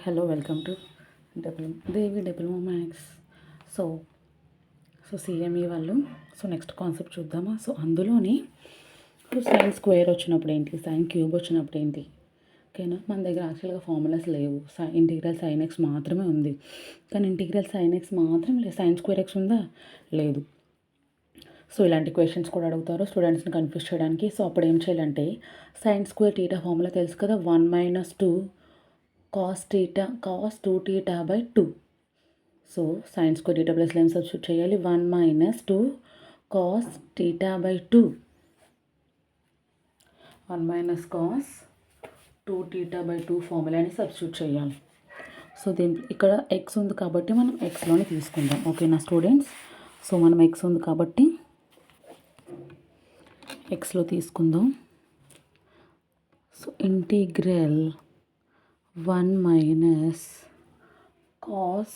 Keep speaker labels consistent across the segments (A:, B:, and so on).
A: Hello welcome to Devi double maths. So CME వాళ్ళు next concept చూద్దామా. అందులోని ఇప్పుడు సైన్ స్క్వేర్ వచ్చినప్పుడు ఏంటి, సైన్ క్యూబ్ వచ్చినప్పుడు ఏంటి, ఓకేనా. మన దగ్గర యాక్చువల్గా ఫార్ములాస్ లేవు. ఇంటిగ్రల్ సైన్ ఎక్స్ మాత్రమే ఉంది, కానీ ఇంటిగ్రల్ సైన్ ఎక్స్ మాత్రం లేదు. సైన్ స్క్వేర్ ఎక్స్ ఉందా, లేదు. ఇలాంటి క్వశ్చన్స్ కూడా అడుగుతారు స్టూడెంట్స్ని కన్ఫ్యూజ్ చేయడానికి. అప్పుడు ఏం చేయాలంటే, సైన్ స్క్వేర్ టీటా ఫార్ములా తెలుసు కదా, 1 - 2 cos 2 theta by 2. Sign square theta ప్లస్లో ఏం సబ్స్టిట్యూట్ చేయాలి, 1 - 2 cos theta by 2. 1 - cos 2 theta by 2 ఫార్ములాని substitute చేయాలి. దీంట్లో ఇక్కడ ఎక్స్ ఉంది కాబట్టి మనం ఎక్స్లోనే తీసుకుందాం, ఓకేనా స్టూడెంట్స్. మనం ఎక్స్ ఉంది కాబట్టి ఎక్స్లో తీసుకుందాం. ఇంటిగ్రల్ 1 - cos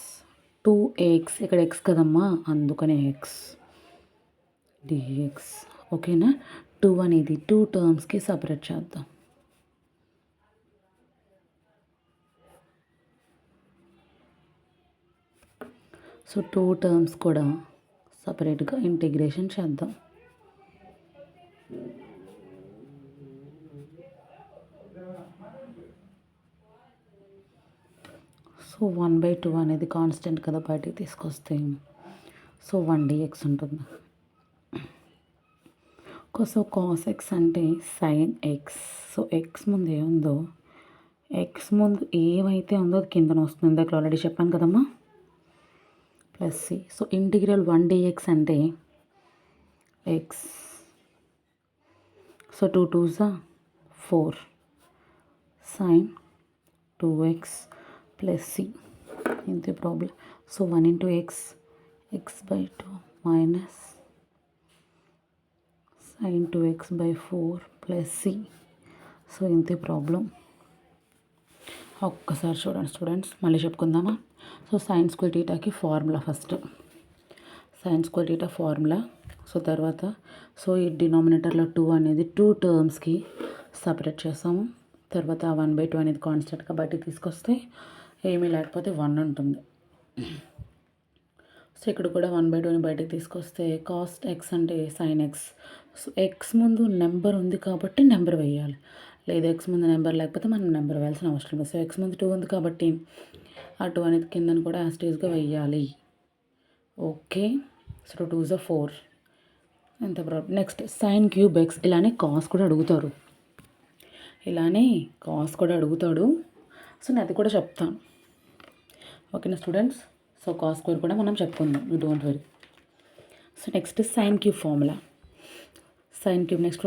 A: 2x, ఇక్కడ ఎక్స్ కదమ్మా, అందుకనే ఎక్స్ డిఎక్స్, ఓకేనా. 2 అనేది 2 టర్మ్స్కి సపరేట్ చేద్దాం. సో 2 టర్మ్స్ కూడా సపరేట్గా ఇంటిగ్రేషన్ చేద్దాం. సో 1/2 అనేది కాన్స్టెంట్ కదా, బయటికి తీసుకొస్తే 1 dx ఉంటుంది. కాస్ ఎక్స్ అంటే సైన్ ఎక్స్. ఎక్స్ ముందు ఏముందో, ఎక్స్ ముందు ఏమైతే ఉందో అది కిందన వస్తుంది. ఇందాక ఆల్రెడీ చెప్పాను కదమ్మా, ప్లస్ సి. ఇంటిగ్రల్ 1 dx అంటే x. 2 2s 4 sine 2x plus C. ఇంతే problem. 1 × x/2 minus sin 2x/4 plus C. ఇంతే ప్రాబ్లం. ఒక్కసారి చూడండి స్టూడెంట్స్, మళ్ళీ చెప్పుకుందామా. సైన్ స్క్వేర్ టీటాకి formula first, sine square theta formula. తర్వాత ఈ డినామినేటర్లో 2 అనేది 2 టర్మ్స్కి సపరేట్ చేసాము. తర్వాత 1/2 అనేది కాన్స్టెంట్గా బయటికి తీసుకొస్తే ఏమీ లేకపోతే 1 ఉంటుంది. ఇక్కడ కూడా 1/2ని బయటకు తీసుకొస్తే కాస్ట్ ఎక్స్ అంటే సైన్ ఎక్స్. ఎక్స్ ముందు నెంబర్ ఉంది కాబట్టి నెంబర్ వేయాలి, లేదా ఎక్స్ ముందు నెంబర్ లేకపోతే మనం నెంబర్ వేయాల్సిన అవసరం లేదు. ఎక్స్ ముందు 2 ఉంది కాబట్టి ఆ 2 అనేది కిందను కూడా యాస్టీస్గా వేయాలి, ఓకే. 2 2s 4. ఎంత problem. Next sine cube X. ఇలానే కాస్ కూడా అడుగుతారు, నేను అది కూడా చెప్తాను, ఓకేనా స్టూడెంట్స్. కాస్ స్క్వేర్ కూడా మనం చెప్పుకుందాం, you don't worry. Next sine cube formula. Sine cube next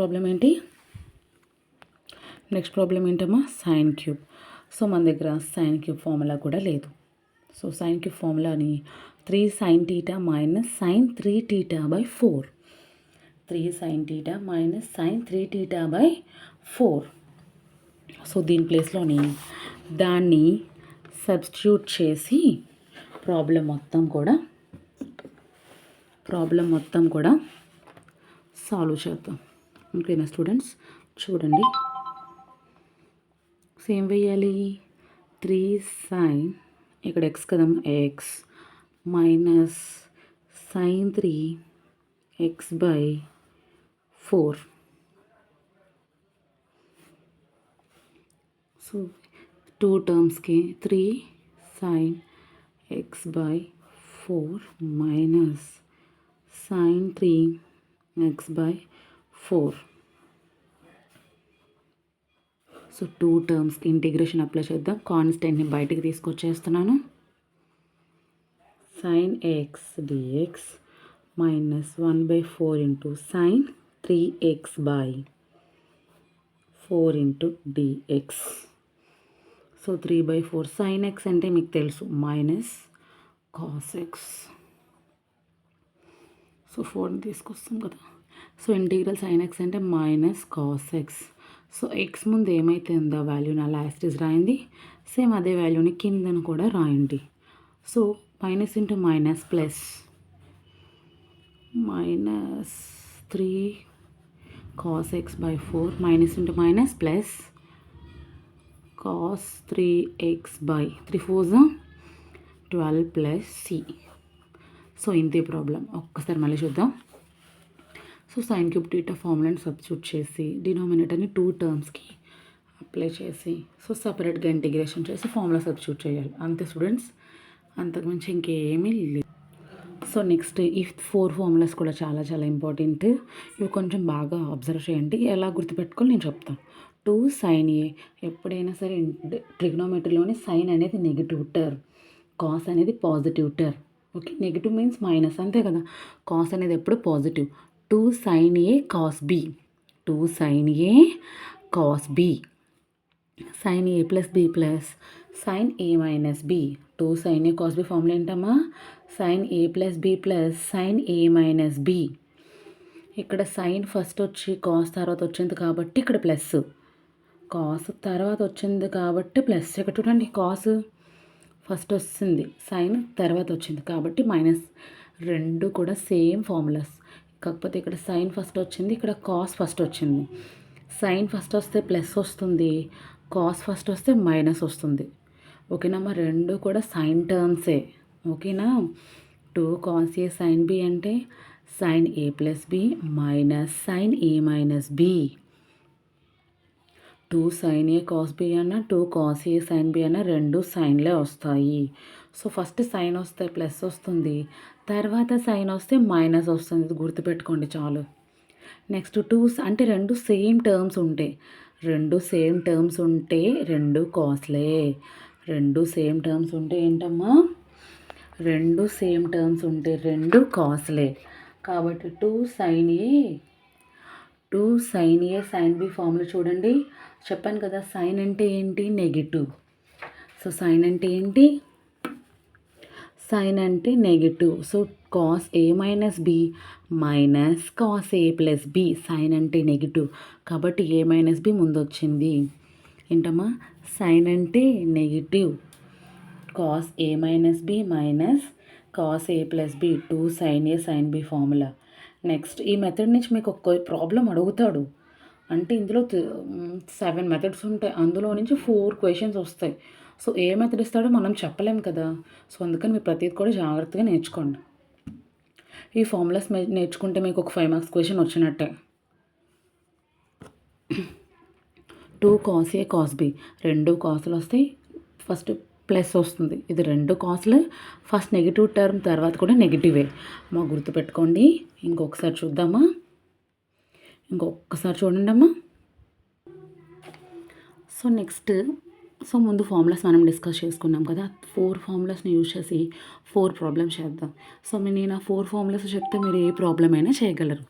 A: problem ఏంటమ్మా, సైన్ క్యూబ్. మన దగ్గర సైన్ క్యూబ్ ఫార్ములా కూడా లేదు. సైన్ క్యూబ్ ఫార్ములాని 3 sin θ minus sin 3θ/4. 3 sin θ minus sin 3θ/4. దీని ప్లేస్లోని దాన్ని సబ్స్టిట్యూట్ చేసి ప్రాబ్లం మొత్తం కూడా సాల్వ్ చేద్దాం, ఓకేనా స్టూడెంట్స్. చూడండి, సేమ్ వేయాలి. 3 sin, ఇక్కడ ఎక్స్ కదమ్మా, ఎక్స్ మైనస్ sin 3x/4. 2 టర్మ్స్కి 3 sin x/4 minus sin 3x/4. 2 టర్మ్స్కి ఇంటిగ్రేషన్ అప్లై చేద్దాం. కాన్స్టెంట్ని బయటికి తీసుకొచ్చేస్తున్నాను. sin x dx minus 1/4 × sin 3x/4 × dx. 3/4 sin x అంటే మీకు తెలుసు మైనస్ cos x. 4ని తీసుకొస్తాం కదా. ఇంటిగ్రల్ sin x అంటే మైనస్ cos x. ఎక్స్ ముందు ఏమైతే ఉందో వాల్యూని అలా యాస్టీస్ రాయండి, సేమ్ అదే వాల్యూని కిందను కూడా రాయండి. Minus into minus plus, minus 3 cos x/4 minus into minus plus cos 3x by 3 4s 12 plus c. So ఇంతే ప్రాబ్లం. ఒక్కసారి మళ్ళీ చూద్దాం. సో సైన్ క్యూబ్ టీటా ఫార్ములాని సబ్స్టిట్యూట్ చేసి డినామినేటర్ని 2 టర్మ్స్కి అప్లై చేసి సో సపరేట్గా ఇంటిగ్రేషన్ చేసి ఫార్ములా సబ్స్టిట్యూట్ చేయాలి. అంతే స్టూడెంట్స్, అంతకుమించి ఇంకేమీ లేదు. సో నెక్స్ట్ ఈ 4 ఫార్ములాస్ కూడా చాలా చాలా ఇంపార్టెంట్. ఇవి కొంచెం బాగా అబ్జర్వ్ చేయండి. ఎలా గుర్తుపెట్టుకోవాలి నేను చెప్తాను. 2 sin a, ఎప్పుడైనా సరే ట్రిగ్నోమెట్రీలోని సైన్ అనేది నెగిటివ్ టర్మ్, కాస్ అనేది positive term. Okay, negative means minus, అంతే కదా. కాస్ అనేది ఎప్పుడు positive. 2 sin a cos b, 2 sin a cos b, sin a plus b plus sin a minus b. 2 sin a cos b formula ఏంటమ్మా? sin a plus b plus sin a minus b. ఇక్కడ sign first వచ్చి cos తర్వాత వచ్చింది కాబట్టి ఇక్కడ plus, cos తర్వాత వచ్చింది కాబట్టి ప్లస్. ఇక్కడ చూడండి, కాస్ ఫస్ట్ వస్తుంది, సైన్ తర్వాత వచ్చింది కాబట్టి మైనస్. రెండు కూడా సేమ్ ఫార్ములాస్, కాకపోతే ఇక్కడ సైన్ ఫస్ట్ వచ్చింది, ఇక్కడ కాస్ ఫస్ట్ వచ్చింది. సైన్ ఫస్ట్ వస్తే ప్లస్ వస్తుంది, కాస్ ఫస్ట్ వస్తే మైనస్ వస్తుంది. ఓకేనమ్మా, రెండు కూడా సైన్ టర్మ్సే. ఓకేనా. 2 cos a sin b అంటే sin a plus b minus sin a minus b. 2 sin a cos b అన్న 2 cos a sin b అన్న రెండు సైన్లే వస్తాయి. సో ఫస్ట్ సైన్ వస్తే ప్లస్ వస్తుంది, తర్వాత సైన్ వస్తే మైనస్ వస్తుంది. ఇది గుర్తుపెట్టుకోండి చాలు. నెక్స్ట్ 2 అంటే రెండు సేమ్ టర్మ్స్ ఉంటాయి. రెండు సేమ్ టర్మ్స్ ఉంటే రెండు కాస్లే. రెండు సేమ్ టర్మ్స్ ఉంటే ఏంటమ్మా? రెండు సేమ్ టర్మ్స్ ఉంటే రెండు కాస్లే. కాబట్టి 2 sin a sin b formula చూడండి. చెప్పాను కదా, సైన్ అంటే ఏంటి? నెగిటివ్. సో సైన్ అంటే ఏంటి? సైన్ అంటే negative. So cos A minus B minus cos A plus B. Sign అంటే నెగిటివ్ కాబట్టి ఏ మైనస్ బి ముందు వచ్చింది. ఏంటమ్మా? సైన్ అంటే negative, cos A minus B minus cos A plus B. 2 sin a sin b formula. Next ఈ method నుంచి మీకు ఒక ప్రాబ్లం అడుగుతాడు. అంటే ఇందులో 7 మెథడ్స్ ఉంటాయి, అందులో నుంచి 4 క్వశ్చన్స్ వస్తాయి. సో ఏ మెథడ్ ఇస్తాడో మనం చెప్పలేం కదా. సో అందుకని మీరు ప్రతిదీ కూడా జాగ్రత్తగా నేర్చుకోండి. ఈ ఫార్ములాస్ నేర్చుకుంటే మీకు ఒక 5 మార్క్స్ క్వశ్చన్ వచ్చినట్టే. 2 cos a cos b, రెండు కాసులు వస్తాయి, ఫస్ట్ ప్లస్ వస్తుంది. ఇది రెండు కాసులు, ఫస్ట్ నెగిటివ్ టర్మ్ తర్వాత కూడా నెగిటివే. మా గుర్తుపెట్టుకోండి. ఇంకొకసారి చూద్దామా? ఇంకొకసారి చూడండి అమ్మా. సో నెక్స్ట్, సో ముందు ఫార్ములాస్ మనం డిస్కస్ చేసుకున్నాం కదా. 4 ఫార్ములాస్ని యూజ్ చేసి 4 ప్రాబ్లమ్స్ చేద్దాం. సో నేను ఆ 4 ఫార్ములాస్ చెప్తే మీరు ఏ ప్రాబ్లం అయినా చేయగలరు.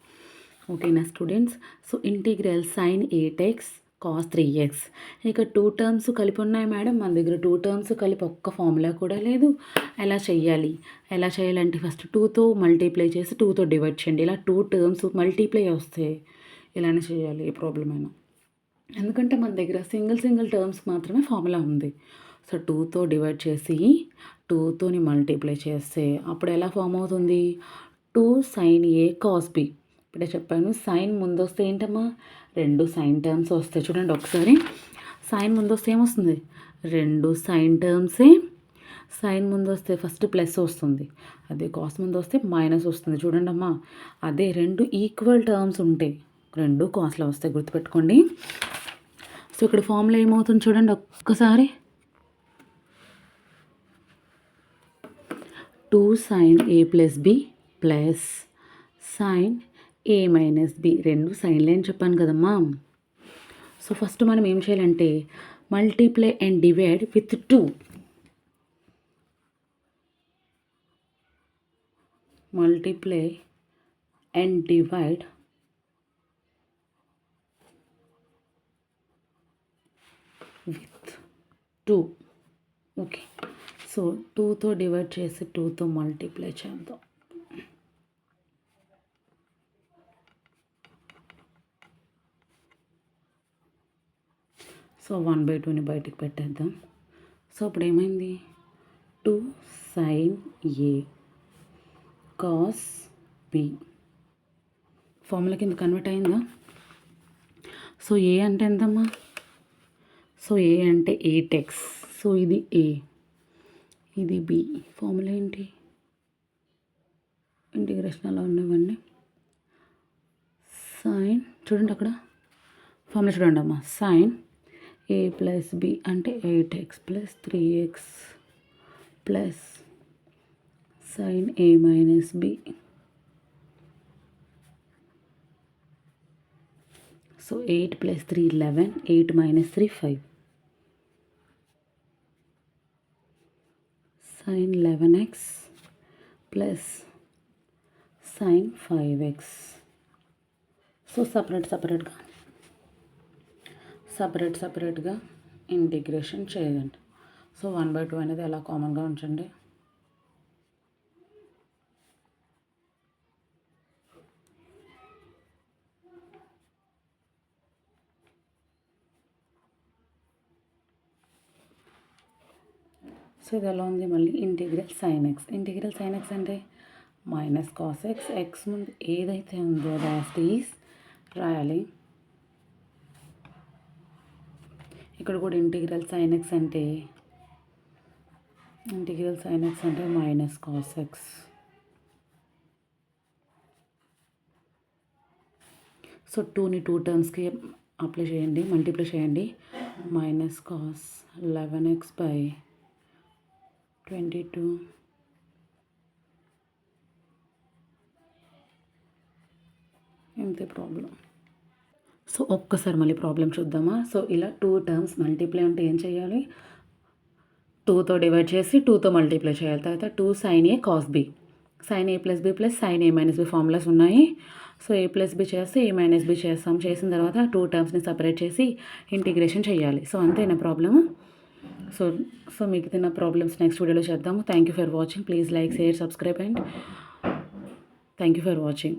A: ఓకేనా students. So integral sign 8x cos 3x. ఇక 2 టర్మ్స్ కలిపి ఉన్నాయి మేడం, మన దగ్గర 2 టర్మ్స్ కలిపి ఒక్క ఫార్ములా కూడా లేదు. ఎలా చేయాలంటే ఫస్ట్ 2తో మల్టిప్లై చేసి 2తో డివైడ్ చేయండి. ఇలా 2 టర్మ్స్ మల్టిప్లై వస్తే ఇలానే చేయాలి ఏ ప్రాబ్లం అయినా. ఎందుకంటే మన దగ్గర సింగిల్ టర్మ్స్ మాత్రమే ఫార్ములా ఉంది. సో 2తో డివైడ్ చేసి 2తోని మల్టిప్లై చేస్తే అప్పుడు ఎలా ఫామ్ అవుతుంది? 2 sin a cos b. ఇప్పుడే చెప్పాను, సైన్ ముందు వస్తే ఏంటమ్మా? రెండు సైన్ టర్మ్స్ వస్తాయి. చూడండి ఒకసారి, సైన్ ముందు వస్తే ఏమొస్తుంది? రెండు సైన్ టర్మ్సే. సైన్ ముందు వస్తే ఫస్ట్ ప్లస్ వస్తుంది, అదే కాస్ ముందు వస్తే మైనస్ వస్తుంది. చూడండి అమ్మా, అదే రెండు ఈక్వల్ టర్మ్స్ ఉంటాయి, రెండు కాస్లో వస్తాయి. గుర్తుపెట్టుకోండి. సో ఇక్కడ ఫార్ములా ఏమవుతుంది చూడండి ఒక్కసారి. 2 sin a plus b plus sin a minus b. రెండు సైన్లే అని చెప్పాను కదమ్మా. సో ఫస్ట్ మనం ఏం చేయాలంటే multiply and divide with 2. Multiply and divide with 2. Okay, so 2తో డివైడ్ చేసి 2తో మల్టిప్లై చేద్దాం. సో 1/2ని బయటికి పెట్టేద్దాం. సో ఇప్పుడు ఏమైంది? 2 sin a cos b formula కింద కన్వర్ట్ అయిందా? సో ఏ అంటే ఎంతమ్మా? సో ఏ అంటే 8x. సో ఇది ఏ, ఇది బి. ఫార్ములా ఏంటి? ఇంటిగ్రేషన్ అలా ఉన్నవన్నీ సైన్, చూడండి అక్కడ ఫార్ములా చూడండి అమ్మా. సైన్ ఏ ప్లస్ బి అంటే 8x plus 3x plus sine A minus B. So 8 plus 3 11, 8 minus 3 5. Sine 11x plus sine 5x. So సపరేట్గా ఇంటిగ్రేషన్ చేయండి. సో 1/2 అనేది అలా కామన్గా ఉంచండి. సో ఇది ఎలా ఉంది? మళ్ళీ integral sign X. Integral sign X అంటే మైనస్ కాస్ ఎక్స్. ఎక్స్ ముందు ఏదైతే ఉందో దాట్ ఈస్ రాయాలి. ఇక్కడ కూడా ఇంటిగ్రల్ సైన్ ఎక్స్ అంటే మైనస్ కాస్ ఎక్స్. సో 2ని 2 టర్మ్స్కి అప్లై చేయండి, మల్టిప్లై చేయండి. మైనస్ కాస్ 11x బై 22 ఇంతే ప్రాబ్లం. సో ఒక్కసారి మళ్ళీ ప్రాబ్లం చూద్దామా? సో ఇలా 2 టర్మ్స్ మల్టిప్లై అంటే ఏం చేయాలి? 2తో డివైడ్ చేసి 2తో మల్టిప్లై చేయాలి. తర్వాత 2 sign A cos B, sign A plus B plus sine A minus B formulas ఉన్నాయి. సో ఏ ప్లస్ బి చేస్తే ఏ మైనస్ బి చేస్తాం. చేసిన తర్వాత 2 టర్మ్స్ని సపరేట్ చేసి ఇంటిగ్రేషన్ చేయాలి. సో అంతేనా ప్రాబ్లము? సో మిగతా ప్రాబ్లమ్స్ నెక్స్ట్ వీడియోలో చేద్దాము. Thank you for watching. Please like, share, subscribe and thank you for watching.